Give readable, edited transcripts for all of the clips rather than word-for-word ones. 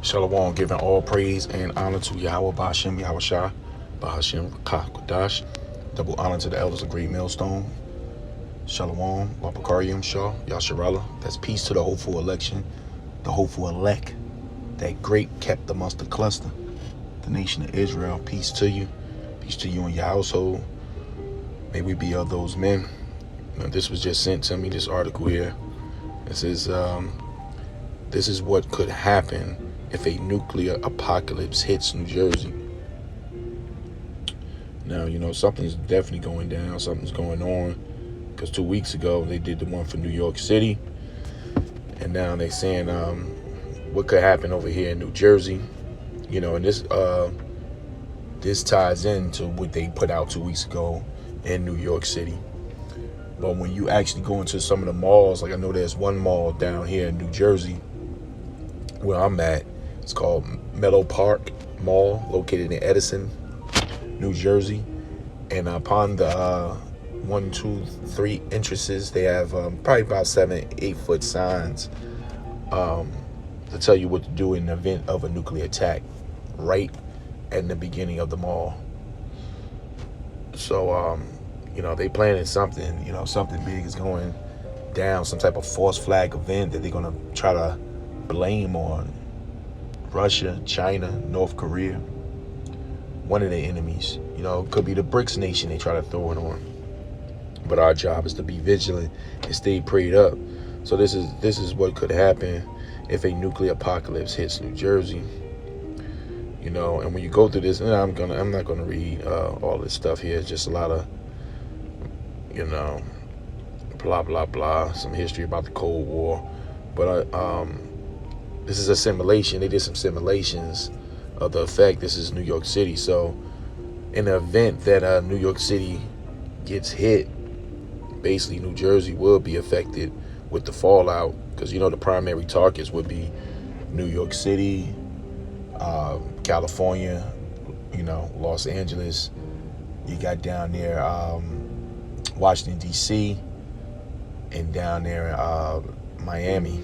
Shalom, giving all praise and honor to Yahweh Ba'ashem Yahushua, Ba'ashem Kodash. Double honor to the elders of Great Millstone. Shalom, Wapakariam Shah, Yasharala. That's peace to the hopeful election, the hopeful elect, that great kept amongst the cluster, the nation of Israel. Peace to you and your household. May we be of those men. Now, this was just sent to me, this article here. This is what could happen if a nuclear apocalypse hits New Jersey. Now, something's definitely going down. Something's going on. Because 2 weeks ago, they did the one for New York City. And now they're saying what could happen over here in New Jersey. And this ties into what they put out 2 weeks ago in New York City. But when you actually go into some of the malls, like I know there's one mall down here in New Jersey where I'm at. It's called Meadow Park Mall, located in Edison, New Jersey. And upon the 1, 2, 3 entrances, they have probably about 7-8 foot signs to tell you what to do in the event of a nuclear attack right at the beginning of the mall. So, they planning something, something big is going down, some type of false flag event that they're going to try to blame on Russia, China, North Korea, one of their enemies. It could be the BRICS nation they try to throw it on. But our job is to be vigilant and stay prayed up. So this is what could happen if a nuclear apocalypse hits New Jersey. And when you go through this, and I'm not gonna read all this stuff here. It's just a lot of blah blah blah, some history about the Cold War. But this is a simulation. They did some simulations of the effect. This is New York City. So in the event that New York City gets hit, basically New Jersey will be affected with the fallout, because the primary targets would be New York City, California, Los Angeles. You got down there Washington D.C. and down there Miami.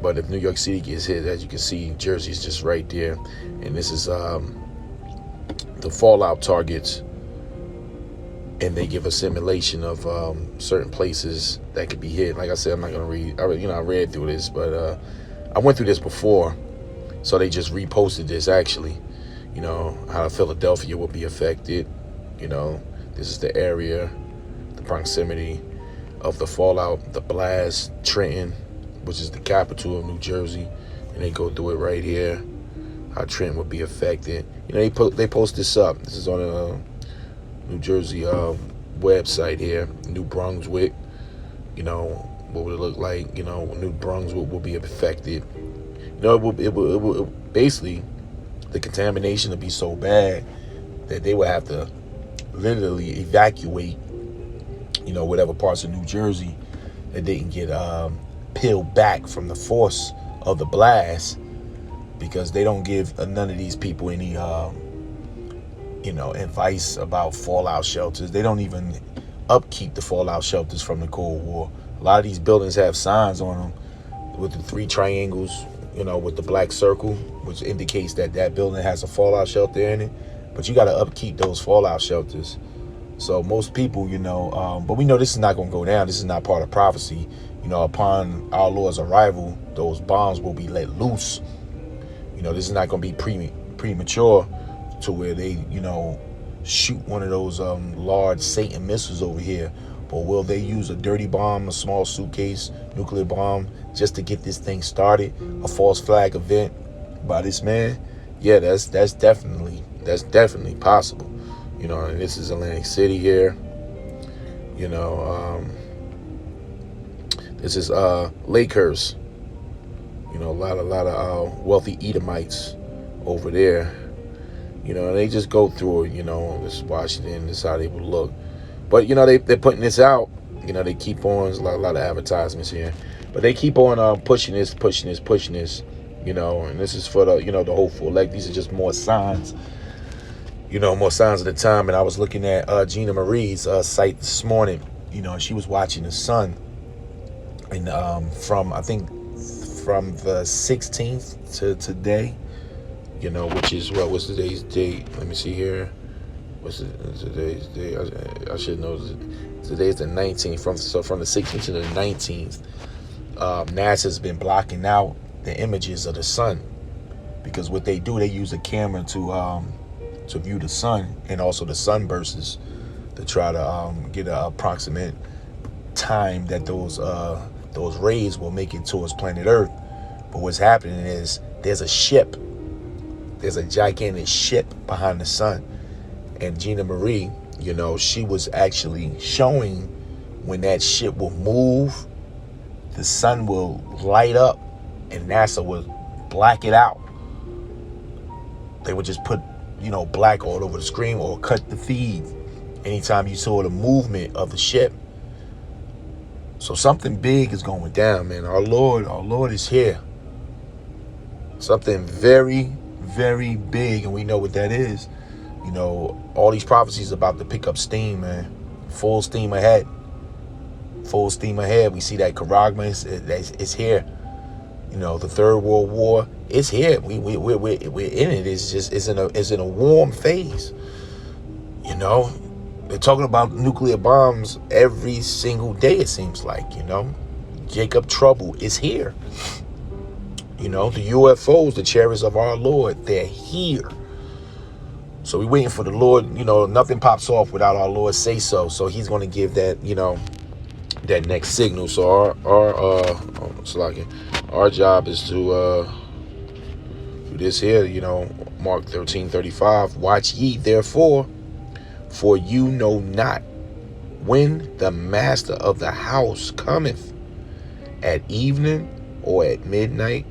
But if New York City gets hit, as you can see, Jersey's just right there. And this is the fallout targets. And they give a simulation of certain places that could be hit. Like I said, I'm not going to read. I read through this, but I went through this before. So they just reposted this, actually. How Philadelphia will be affected. This is the area, the proximity of the fallout, the blast, Trenton, which is the capital of New Jersey. And they go through it right here, how Trenton would be affected. They post this up. This is on a New Jersey website here, New Brunswick. What would it look like? New Brunswick will be affected. It will basically, the contamination will be so bad that they would have to literally evacuate, whatever parts of New Jersey that didn't get peeled back from the force of the blast, because they don't give none of these people any advice about fallout shelters. They don't even upkeep the fallout shelters from the Cold War. A lot of these buildings have signs on them with the 3 triangles, with the black circle, which indicates that building has a fallout shelter in it. But you got to upkeep those fallout shelters. So most people, but we know this is not going to go down. This is not part of prophecy. Upon our Lord's arrival, those bombs will be let loose. This is not going to be premature to where they, shoot one of those large Satan missiles over here. But will they use a dirty bomb, a small suitcase, nuclear bomb, just to get this thing started? A false flag event by this man? Yeah, that's definitely possible. And this is Atlantic City here. This is Lakehurst. A lot of wealthy Edomites over there. And they just go through it. This is Washington. This is how they would look. But they're putting this out. They keep on. There's a lot of advertisements here, but they keep on pushing this. And this is for the the hopeful elect. These are just more signs. More signs of the time. And I was looking at Gina Marie's site this morning. She was watching the sun, and from from the 16th to today, you know, which is what was today's date? Let me see here. What's today's date? I should know. Today's the 19th. From the 16th to the 19th, NASA's been blocking out the images of the sun, because what they do, they use a camera to view the sun and also the sunbursts to try to get an approximate time that those rays will make it towards planet Earth. But what's happening is there's a gigantic ship behind the sun, and Gina Marie, you know, she was actually showing when that ship will move, the sun will light up and NASA will black it out. They would just put, you know, black all over the screen or cut the feed anytime you saw the movement of the ship. So something big is going down, man. Our Lord is here. Something very, very big, and we know what that is. You know, all these prophecies about to pick up steam, man. Full steam ahead. Full steam ahead. We see that Charagma is here. You know, the Third World War is here. We're in it. It's in a warm phase. You know, they're talking about nuclear bombs every single day, it seems like, you know. Jacob Trouble is here. You know, the UFOs, the chariots of our Lord, they're here. So we're waiting for the Lord. You know, nothing pops off without our Lord say so. So he's going to give that, you know, that next signal. So our job is to do this here, you know, Mark 13:35. Watch ye therefore, for you know not when the master of the house cometh, at evening, or at midnight,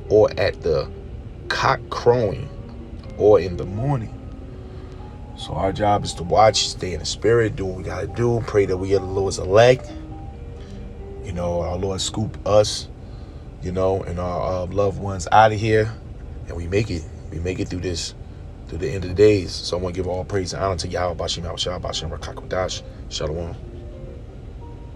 or at the cock crowing, or in the morning. So our job is to watch, stay in the spirit, do what we gotta do, pray that we are the Lord's elect. You know, our Lord scoop us, you know, and our loved ones out of here, and we make it through this, through the end of the days. So I want to give all praise and honor to Yahweh Bashim Yahushua Bashim Rakakodash. Shalom.